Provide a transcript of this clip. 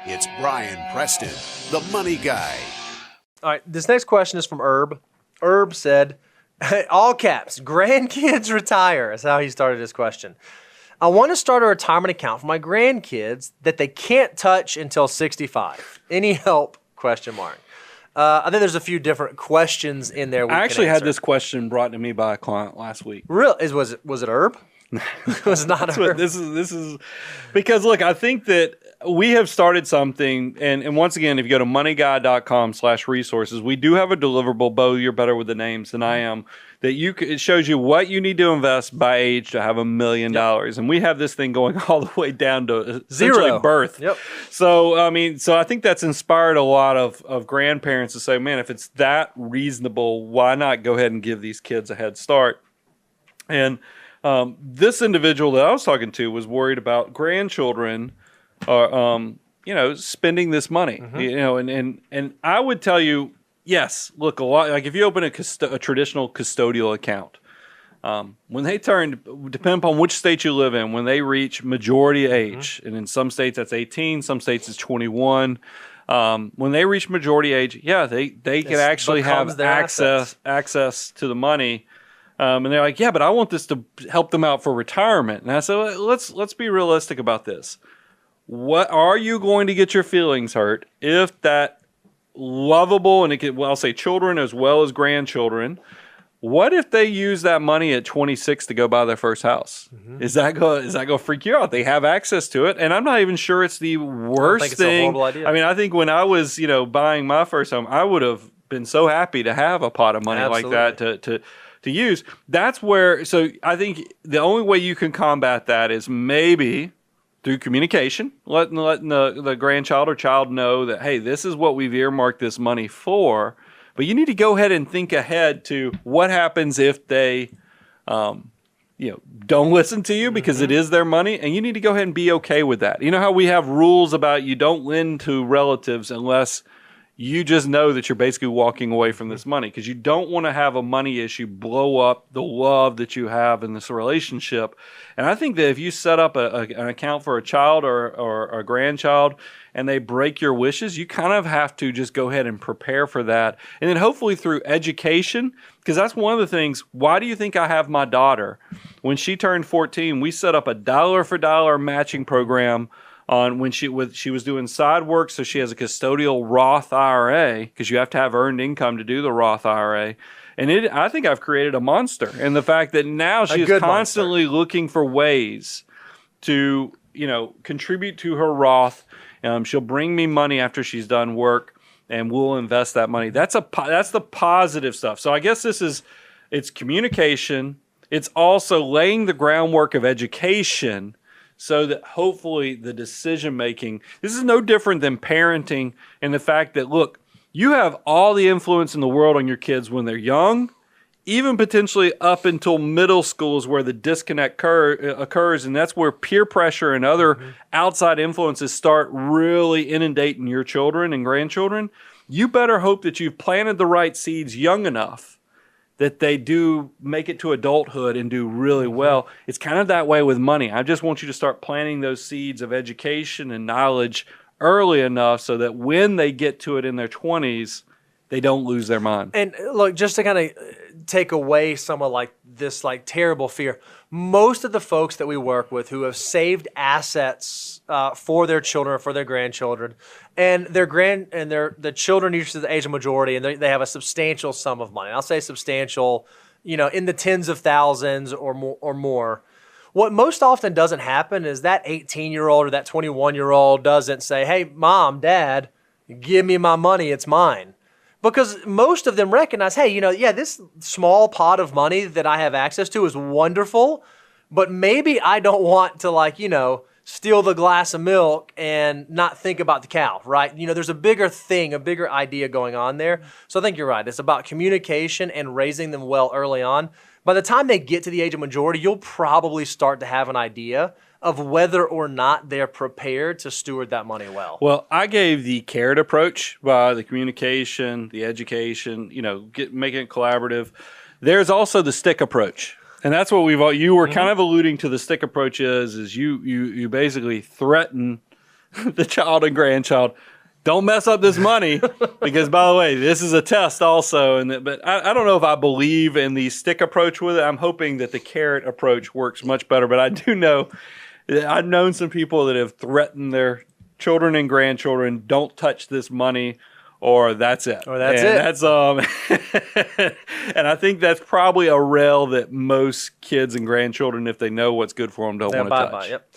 It's Brian Preston, the money guy. All right, this next question is from Herb. Herb said, all caps, grandkids retire. That's how he started his question. I want to start a retirement account for my grandkids that they can't touch until 65. Any help? Question mark. I think there's a few different questions in there. I actually had this question brought to me by a client last week. Really? Was it Herb? It was not Herb. This is because look, I think that we have started something, and once again, if you go to moneyguy.com/resources, we do have a deliverable. Bo, you're better with the names than I am. That it shows you what you need to invest by age to have $1 million, and we have this thing going all the way down to zero birth. Yep. So I think that's inspired a lot of grandparents to say, man, if it's that reasonable, why not go ahead and give these kids a head start? And this individual that I was talking to was worried about grandchildren spending this money, and I would tell you, yes, look, a lot, like if you open a traditional custodial account, when they turn, depending upon which state you live in, when they reach majority age, and in some states that's 18, some states it's 21, when they reach majority age, they can actually have access to the money. And they're like, yeah, but I want this to help them out for retirement. And I said, let's be realistic about this. What are you going to get your feelings hurt if that lovable, and I'll say children as well as grandchildren, what if they use that money at 26 to go buy their first house? Is that going to freak you out? They have access to it, and I'm not even sure it's the worst thing. It's a horrible idea. I mean, I think when I was, buying my first home, I would have been so happy to have a pot of money like that to use. That's where, so I think the only way you can combat that is maybe through communication, letting the grandchild or child know that, hey, this is what we've earmarked this money for, but you need to go ahead and think ahead to what happens if they don't listen to you because it is their money, and you need to go ahead and be okay with that. You know how we have rules about you don't lend to relatives unless you just know that you're basically walking away from this money, because you don't want to have a money issue blow up the love that you have in this relationship. And I think that if you set up an account for a child or a grandchild and they break your wishes, you kind of have to just go ahead and prepare for that. And then hopefully through education, because that's one of the things, why do you think I have my daughter? When she turned 14, we set up a dollar-for-dollar matching program on when she was doing side work, so she has a custodial Roth IRA, because you have to have earned income to do the Roth IRA. And I think I've created a monster. And the fact that now she is constantly looking for ways to, contribute to her Roth. She'll bring me money after she's done work, and we'll invest that money. That's the positive stuff. So I guess it's communication. It's also laying the groundwork of education, so that hopefully the decision making, this is no different than parenting, and the fact that, look, you have all the influence in the world on your kids when they're young, even potentially up until middle school is where the disconnect occurs, and that's where peer pressure and other outside influences start really inundating your children and grandchildren. You better hope that you've planted the right seeds young enough that they do make it to adulthood and do really well. It's kind of that way with money. I just want you to start planting those seeds of education and knowledge early enough so that when they get to it in their 20s, they don't lose their mind. And look, just to kind of take away some of this terrible fear, most of the folks that we work with who have saved assets for their children or for their grandchildren, and the children reach the age of majority, and they have a substantial sum of money. And I'll say substantial, in the tens of thousands or more. What most often doesn't happen is that 18-year-old or that 21-year-old doesn't say, hey, mom, dad, give me my money, it's mine. Because most of them recognize, hey, this small pot of money that I have access to is wonderful, but maybe I don't want to steal the glass of milk and not think about the cow, right? There's a bigger thing, a bigger idea going on there. So I think you're right. It's about communication and raising them well early on. By the time they get to the age of majority, you'll probably start to have an idea of whether or not they're prepared to steward that money well. Well, I gave the carrot approach by the communication, the education, making it collaborative. There's also the stick approach. And that's what you were kind of alluding to. The stick approach is you basically threaten the child and grandchild, don't mess up this money because, by the way, this is a test also. But I don't know if I believe in the stick approach with it. I'm hoping that the carrot approach works much better. But I do know that I've known some people that have threatened their children and grandchildren, don't touch this money or that's it. Or that's it. And I think that's probably a rail that most kids and grandchildren, if they know what's good for them, don't want to touch. Yep.